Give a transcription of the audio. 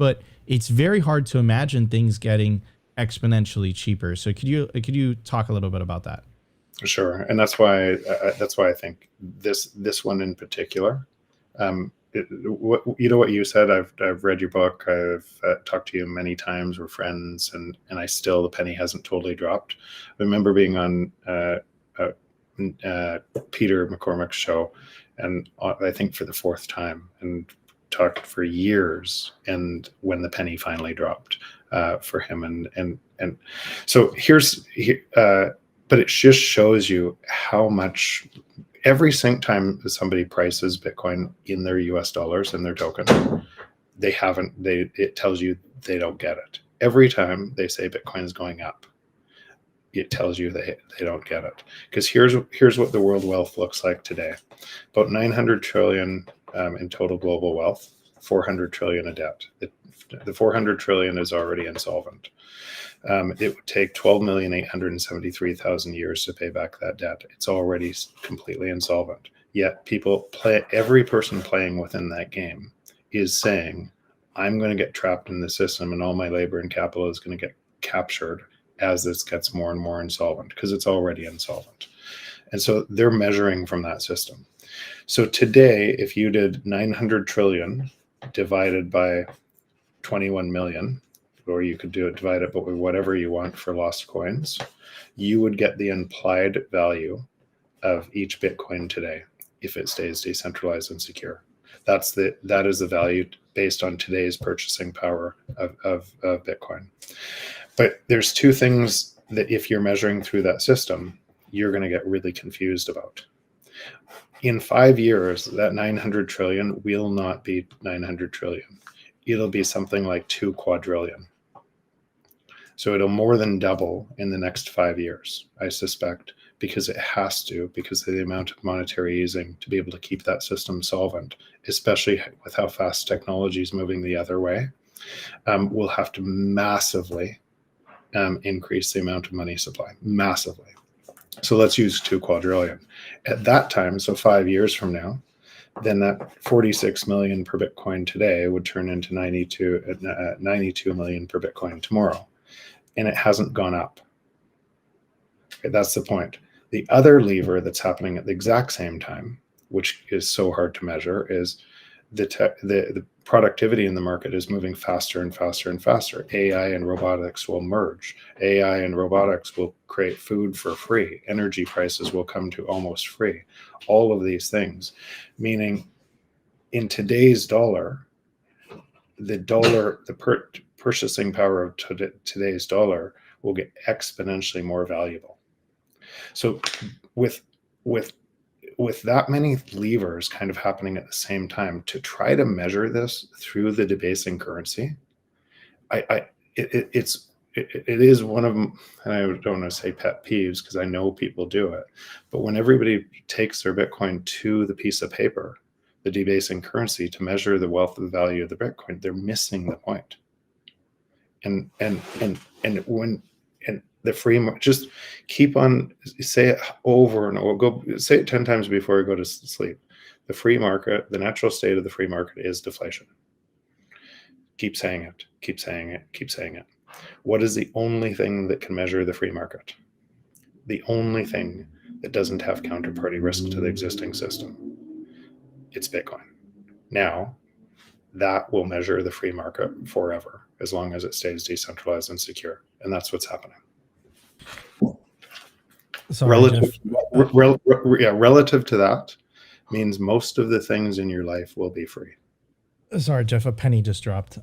but it's very hard to imagine things getting exponentially cheaper. So could you talk a little bit about that? Sure, and that's why I think this one in particular. What you said. I've read your book. I've talked to you many times. We're friends, and I still, the penny hasn't totally dropped. I remember being on Peter McCormick's show, and I think for the fourth time, and talked for years. And when the penny finally dropped for him, and so but it just shows you how much. Every single time somebody prices Bitcoin in their US dollars in their token, it tells you they don't get it. Every time they say Bitcoin is going up, it tells you they don't get it. Because here's what the world wealth looks like today. About 900 trillion in total global wealth, 400 trillion of debt. The 400 trillion is already insolvent. It would take 12,873,000 years to pay back that debt. It's already completely insolvent. Yet every person playing within that game is saying, I'm going to get trapped in the system and all my labor and capital is going to get captured as this gets more and more insolvent, because it's already insolvent. And so they're measuring from that system. So today, if you did 900 trillion divided by 21 million, or you could divide it by whatever you want for lost coins, you would get the implied value of each Bitcoin today if it stays decentralized and secure. That is the value based on today's purchasing power of Bitcoin. But there's two things that if you're measuring through that system, you're going to get really confused about. In 5 years, that 900 trillion will not be 900 trillion. It'll be something like 2 quadrillion. So it'll more than double in the next 5 years, I suspect, because it has to, because of the amount of monetary easing to be able to keep that system solvent, especially with how fast technology is moving the other way. We'll have to massively increase the amount of money supply, massively. So let's use 2 quadrillion. At that time, so 5 years from now, then that 46 million per Bitcoin today would turn into 92 million per Bitcoin tomorrow. And it hasn't gone up. Okay, that's the point. The other lever that's happening at the exact same time, which is so hard to measure, is the productivity in the market is moving faster and faster and faster. AI and robotics will merge. AI and robotics will create food for free. Energy prices will come to almost free. All of these things, meaning in today's dollar, the purchasing power of today's dollar will get exponentially more valuable. So with that many levers kind of happening at the same time, to try to measure this through the debasing currency, it is one of them, and I don't want to say pet peeves because I know people do it, but when everybody takes their Bitcoin to the piece of paper, the debasing currency, to measure the wealth of the value of the Bitcoin, they're missing the point. And the free, just keep on, say it over and over, go say it 10 times before you go to sleep. The free market, the natural state of the free market is deflation. Keep saying it, keep saying it, keep saying it. What is the only thing that can measure the free market? The only thing that doesn't have counterparty risk to the existing system. It's Bitcoin. Now, that will measure the free market forever, as long as it stays decentralized and secure. And that's what's happening. Sorry, relative to that means most of the things in your life will be free. Sorry, Jeff, a penny just dropped.